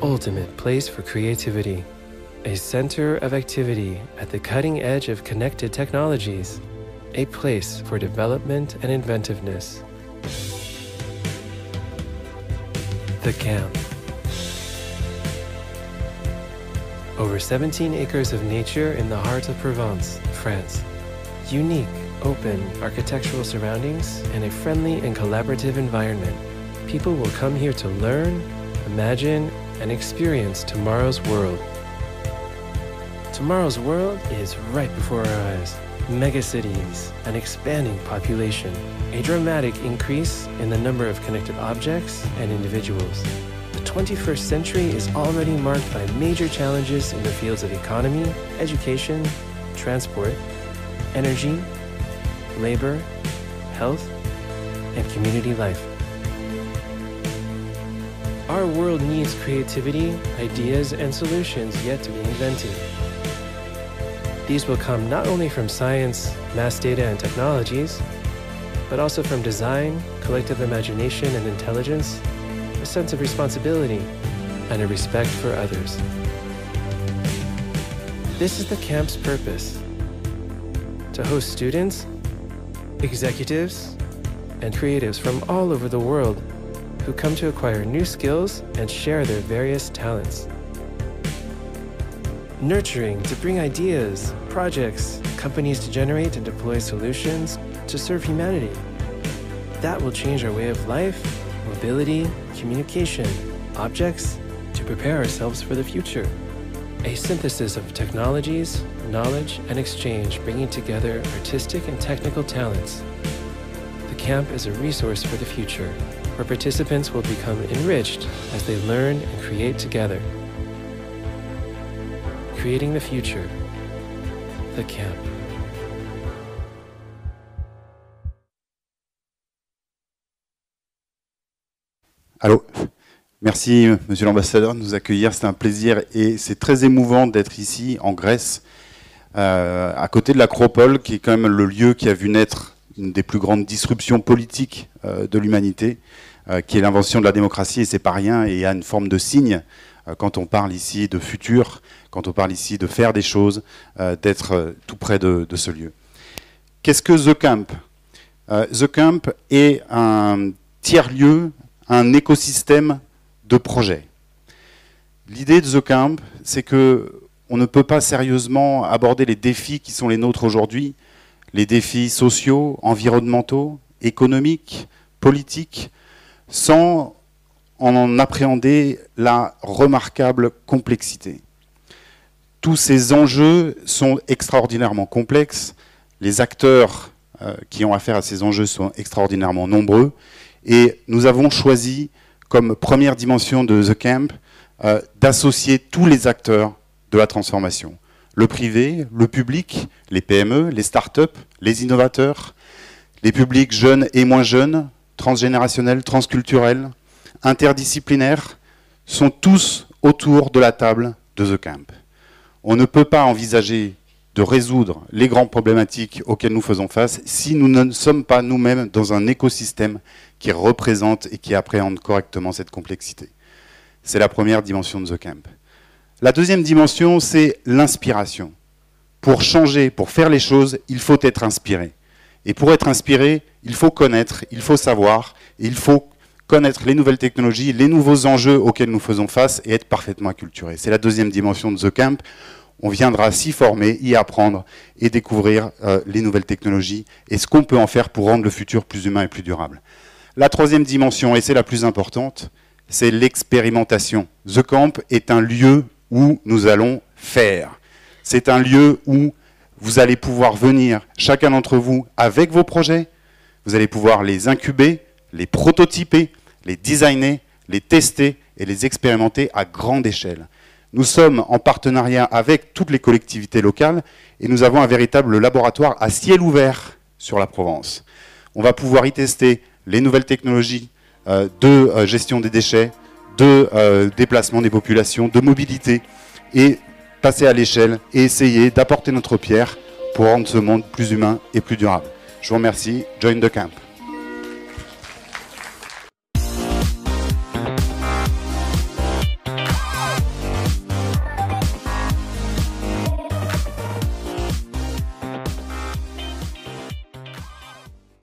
ultimate place for creativity, a center of activity at the cutting edge of connected technologies, a place for development and inventiveness. The Camp. Over 17 acres of nature in the heart of Provence, France. Unique, open architectural surroundings and a friendly and collaborative environment. People will come here to learn, imagine, and experience tomorrow's world. Tomorrow's world is right before our eyes. Megacities, an expanding population, a dramatic increase in the number of connected objects and individuals. The 21st century is already marked by major challenges in the fields of economy, education, transport, energy, labor, health, and community life. Our world needs creativity, ideas, and solutions yet to be invented. These will come not only from science, mass data, and technologies, but also from design, collective imagination and intelligence, a sense of responsibility, and a respect for others. This is the camp's purpose: to host students, executives, and creatives from all over the world who come to acquire new skills and share their various talents. Nurturing to bring ideas, projects, companies to generate and deploy solutions to serve humanity. That will change our way of life, mobility, communication, objects, to prepare ourselves for the future. A synthesis of technologies, knowledge, and exchange, bringing together artistic and technical talents. The camp is a resource for the future, where participants will become enriched as they learn and create together. Creating the future. The camp. Allô. Merci, monsieur l'ambassadeur, de nous accueillir. C'est un plaisir et c'est très émouvant d'être ici, en Grèce, à côté de l'Acropole, qui est quand même le lieu qui a vu naître une des plus grandes disruptions politiques de l'humanité, qui est l'invention de la démocratie, et c'est pas rien, et il y a une forme de signe quand on parle ici de futur, quand on parle ici de faire des choses, d'être tout près de ce lieu. Qu'est-ce que The Camp? The Camp est un tiers-lieu, un écosystème de projets. L'idée de The Camp, c'est qu'on ne peut pas sérieusement aborder les défis qui sont les nôtres aujourd'hui, les défis sociaux, environnementaux, économiques, politiques, sans en appréhender la remarquable complexité. Tous ces enjeux sont extraordinairement complexes, les acteurs qui ont affaire à ces enjeux sont extraordinairement nombreux, et nous avons choisi, comme première dimension de The Camp, d'associer tous les acteurs de la transformation. Le privé, le public, les PME, les startups, les innovateurs, les publics jeunes et moins jeunes, transgénérationnels, transculturels, interdisciplinaires, sont tous autour de la table de The Camp. On ne peut pas envisager de résoudre les grandes problématiques auxquelles nous faisons face si nous ne sommes pas nous-mêmes dans un écosystème qui représente et qui appréhende correctement cette complexité. C'est la première dimension de The Camp. La deuxième dimension, c'est l'inspiration. Pour changer, pour faire les choses, il faut être inspiré. Et pour être inspiré, il faut connaître, il faut savoir, et il faut connaître les nouvelles technologies, les nouveaux enjeux auxquels nous faisons face et être parfaitement acculturé. C'est la deuxième dimension de The Camp. On viendra s'y former, y apprendre et découvrir les nouvelles technologies et ce qu'on peut en faire pour rendre le futur plus humain et plus durable. La troisième dimension, et c'est la plus importante, c'est l'expérimentation. The Camp est un lieu où nous allons faire. C'est un lieu où vous allez pouvoir venir, chacun d'entre vous, avec vos projets. Vous allez pouvoir les incuber, les prototyper, les designer, les tester et les expérimenter à grande échelle. Nous sommes en partenariat avec toutes les collectivités locales et nous avons un véritable laboratoire à ciel ouvert sur la Provence. On va pouvoir y tester les nouvelles technologies de gestion des déchets, de déplacement des populations, de mobilité, et passer à l'échelle et essayer d'apporter notre pierre pour rendre ce monde plus humain et plus durable. Je vous remercie. Join the camp.